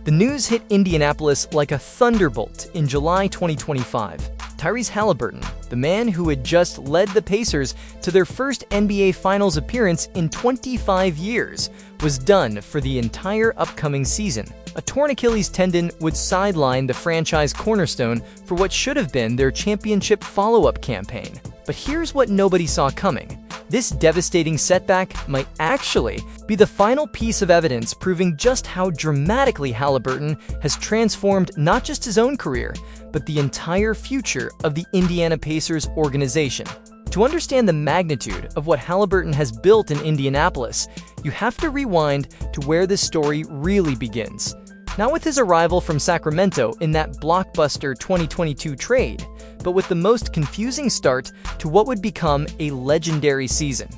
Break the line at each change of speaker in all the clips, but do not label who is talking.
The news hit Indianapolis like a thunderbolt in July 2025. Tyrese Haliburton, the man who had just led the Pacers to their first NBA Finals appearance in 25 years, was done for the entire upcoming season. A torn Achilles tendon would sideline the franchise cornerstone for what should have been their championship follow-up campaign. But here's what nobody saw coming. This devastating setback might actually be the final piece of evidence proving just how dramatically Haliburton has transformed not just his own career, but the entire future of the Indiana Pacers organization. To understand the magnitude of what Haliburton has built in Indianapolis, you have to rewind to where this story really begins. Not with his arrival from Sacramento in that blockbuster 2022 trade, but with the most confusing start to what would become a legendary season.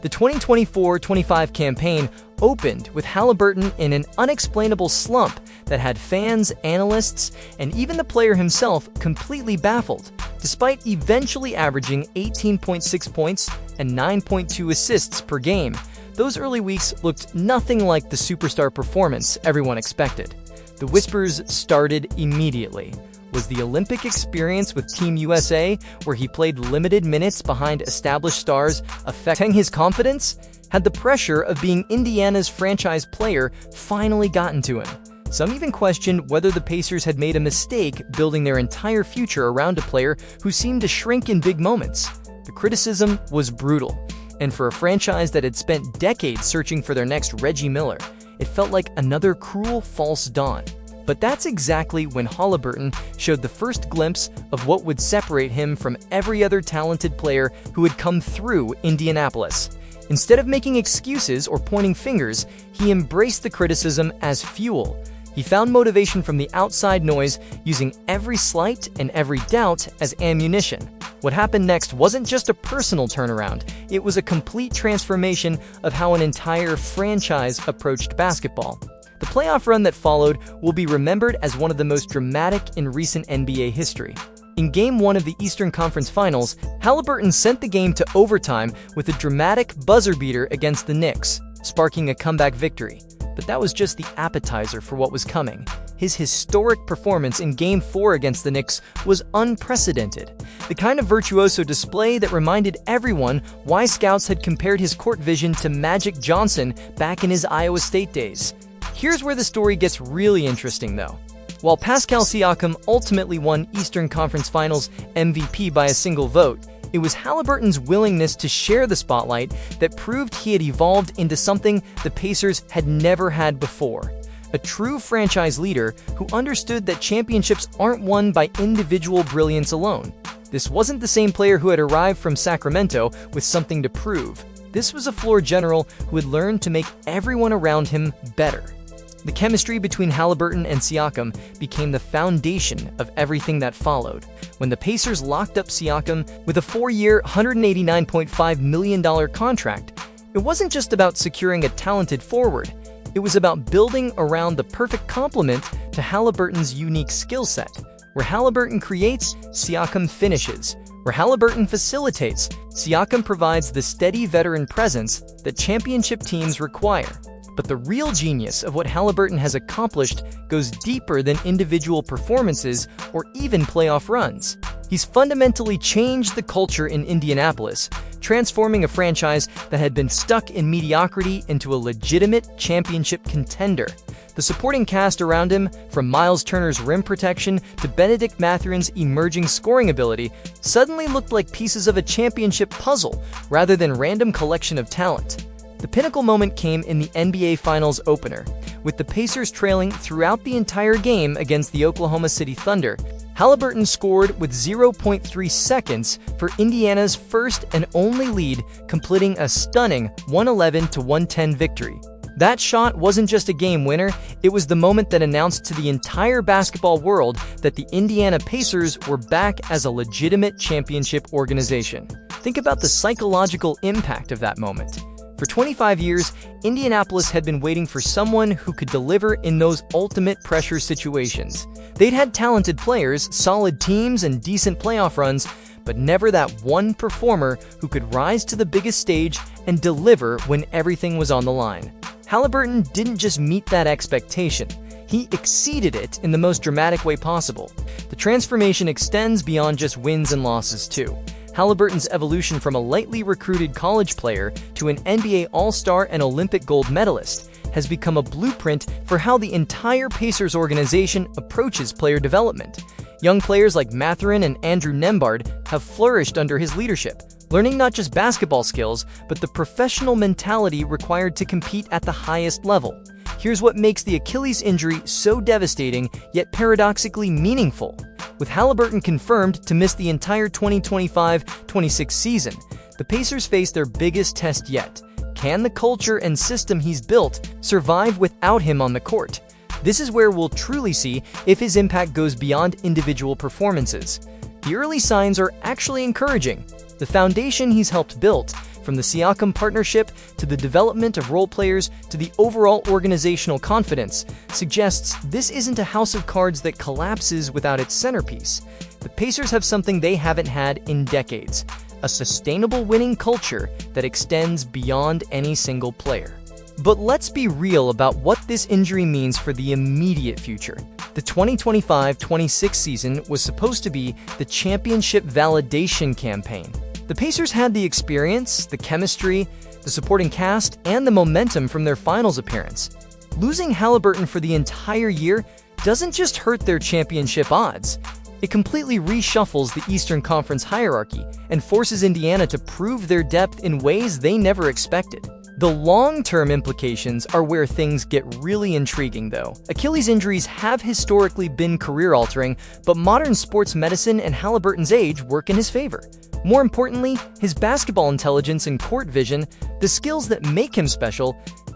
The 2024-25 campaign opened with Haliburton in an unexplainable slump that had fans, analysts, and even the player himself completely baffled. Despite eventually averaging 18.6 points and 9.2 assists per game, those early weeks looked nothing like the superstar performance everyone expected. The whispers started immediately. Was the Olympic experience with Team USA, where he played limited minutes behind established stars, affecting his confidence? Had the pressure of being Indiana's franchise player finally gotten to him? Some even questioned whether the Pacers had made a mistake building their entire future around a player who seemed to shrink in big moments. The criticism was brutal, and for a franchise that had spent decades searching for their next Reggie Miller, it felt like another cruel false dawn. But that's exactly when Haliburton showed the first glimpse of what would separate him from every other talented player who had come through Indianapolis. Instead of making excuses or pointing fingers, he embraced the criticism as fuel. He found motivation from the outside noise, using every slight and every doubt as ammunition. What happened next wasn't just a personal turnaround, it was a complete transformation of how an entire franchise approached basketball. The playoff run that followed will be remembered as one of the most dramatic in recent NBA history. In Game 1 of the Eastern Conference Finals, Haliburton sent the game to overtime with a dramatic buzzer beater against the Knicks, sparking a comeback victory. But that was just the appetizer for what was coming. His historic performance in Game 4 against the Knicks was unprecedented. The kind of virtuoso display that reminded everyone why scouts had compared his court vision to Magic Johnson back in his Iowa State days. Here's where the story gets really interesting, though. While Pascal Siakam ultimately won Eastern Conference Finals MVP by a single vote, it was Haliburton's willingness to share the spotlight that proved he had evolved into something the Pacers had never had before. A true franchise leader who understood that championships aren't won by individual brilliance alone. This wasn't the same player who had arrived from Sacramento with something to prove. This was a floor general who had learned to make everyone around him better. The chemistry between Haliburton and Siakam became the foundation of everything that followed. When the Pacers locked up Siakam with a 4-year, $189.5 million contract, it wasn't just about securing a talented forward. It was about building around the perfect complement to Haliburton's unique skill set. Where Haliburton creates, Siakam finishes. Where Haliburton facilitates, Siakam provides the steady veteran presence that championship teams require. But the real genius of what Haliburton has accomplished goes deeper than individual performances or even playoff runs. He's fundamentally changed the culture in Indianapolis, transforming a franchise that had been stuck in mediocrity into a legitimate championship contender. The supporting cast around him, from Miles Turner's rim protection to Benedict Mathurin's emerging scoring ability, suddenly looked like pieces of a championship puzzle rather than random collection of talent. The pinnacle moment came in the NBA Finals opener. With the Pacers trailing throughout the entire game against the Oklahoma City Thunder, Haliburton scored with 0.3 seconds for Indiana's first and only lead, completing a stunning 111-110 victory. That shot wasn't just a game winner, it was the moment that announced to the entire basketball world that the Indiana Pacers were back as a legitimate championship organization. Think about the psychological impact of that moment. For 25 years, Indianapolis had been waiting for someone who could deliver in those ultimate pressure situations. They'd had talented players, solid teams, and decent playoff runs, but never that one performer who could rise to the biggest stage and deliver when everything was on the line. Haliburton didn't just meet that expectation. he exceeded it in the most dramatic way possible. The transformation extends beyond just wins and losses, too. Haliburton's evolution from a lightly recruited college player to an NBA All-Star and Olympic gold medalist has become a blueprint for how the entire Pacers organization approaches player development. Young players like Mathurin and Andrew Nembhard have flourished under his leadership, learning not just basketball skills, but the professional mentality required to compete at the highest level. Here's what makes the Achilles injury so devastating, yet paradoxically meaningful. With Haliburton confirmed to miss the entire 2025-26 season, the Pacers face their biggest test yet. Can the culture and system he's built survive without him on the court? This is where we'll truly see if his impact goes beyond individual performances. The early signs are actually encouraging. The foundation he's helped build, from the Siakam partnership to the development of role players to the overall organizational confidence, suggests this isn't a house of cards that collapses without its centerpiece. The Pacers have something they haven't had in decades: a sustainable winning culture that extends beyond any single player. But let's be real about what this injury means for the immediate future. The 2025-26 season was supposed to be the championship validation campaign. The Pacers had the experience, the chemistry, the supporting cast, and the momentum from their finals appearance. Losing Haliburton for the entire year doesn't just hurt their championship odds. It completely reshuffles the Eastern Conference hierarchy and forces Indiana to prove their depth in ways they never expected. The long-term implications are where things get really intriguing, though. Achilles injuries have historically been career-altering, but modern sports medicine and Haliburton's age work in his favor. More importantly, his basketball intelligence and court vision, the skills that make him special,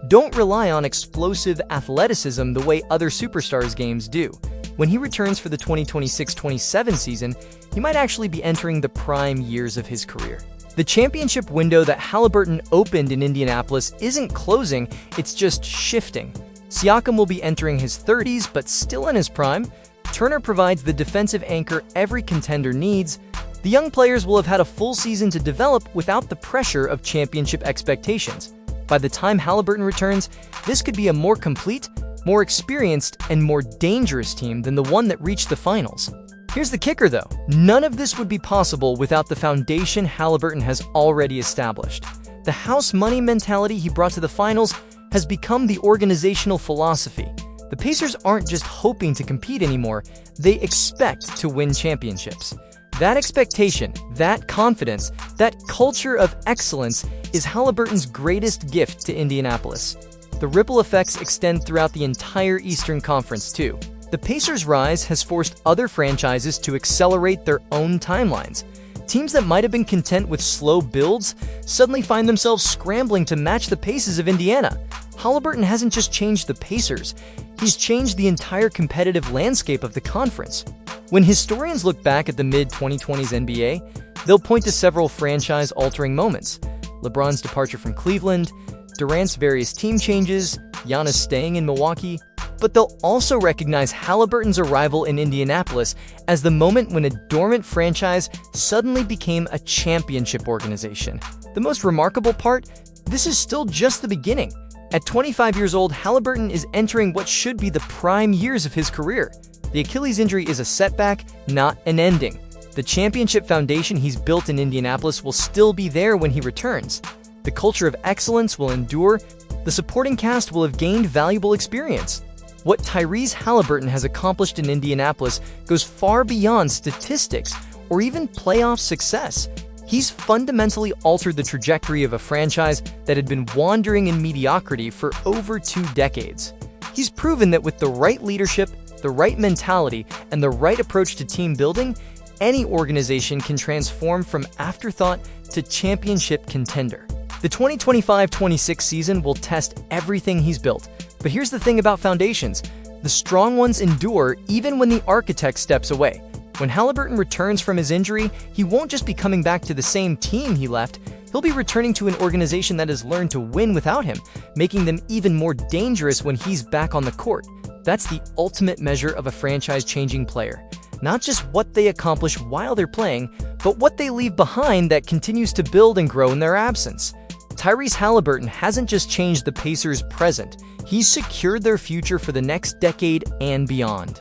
don't rely on explosive athleticism the way other superstars' games do. When he returns for the 2026-27 season, he might actually be entering the prime years of his career. The championship window that Haliburton opened in Indianapolis isn't closing, it's just shifting. Siakam will be entering his 30s, but still in his prime. Turner provides the defensive anchor every contender needs. The young players will have had a full season to develop without the pressure of championship expectations. By the time Haliburton returns, this could be a more complete, more experienced, and more dangerous team than the one that reached the finals. Here's the kicker, though. None of this would be possible without the foundation Haliburton has already established. The house money mentality he brought to the finals has become the organizational philosophy. The Pacers aren't just hoping to compete anymore, they expect to win championships. That expectation, that confidence, that culture of excellence is Haliburton's greatest gift to Indianapolis. The ripple effects extend throughout the entire Eastern Conference, too. The Pacers' rise has forced other franchises to accelerate their own timelines. Teams that might have been content with slow builds suddenly find themselves scrambling to match the paces of Indiana. Haliburton hasn't just changed the Pacers, he's changed the entire competitive landscape of the conference. When historians look back at the mid-2020s NBA, they'll point to several franchise-altering moments: LeBron's departure from Cleveland, Durant's various team changes, Giannis staying in Milwaukee. But they'll also recognize Haliburton's arrival in Indianapolis as the moment when a dormant franchise suddenly became a championship organization. The most remarkable part? This is still just the beginning. At 25 years old, Haliburton is entering what should be the prime years of his career. The Achilles injury is a setback, not an ending. The championship foundation he's built in Indianapolis will still be there when he returns. The culture of excellence will endure. The supporting cast will have gained valuable experience. What Tyrese Haliburton has accomplished in Indianapolis goes far beyond statistics or even playoff success. He's fundamentally altered the trajectory of a franchise that had been wandering in mediocrity for over 2 decades. He's proven that with the right leadership, the right mentality, and the right approach to team building, any organization can transform from afterthought to championship contender. The 2025-26 season will test everything he's built. But here's the thing about foundations: the strong ones endure even when the architect steps away. When Haliburton returns from his injury, he won't just be coming back to the same team he left, he'll be returning to an organization that has learned to win without him, making them even more dangerous when he's back on the court. That's the ultimate measure of a franchise-changing player. Not just what they accomplish while they're playing, but what they leave behind that continues to build and grow in their absence. Tyrese Haliburton hasn't just changed the Pacers' present, he's secured their future for the next decade and beyond.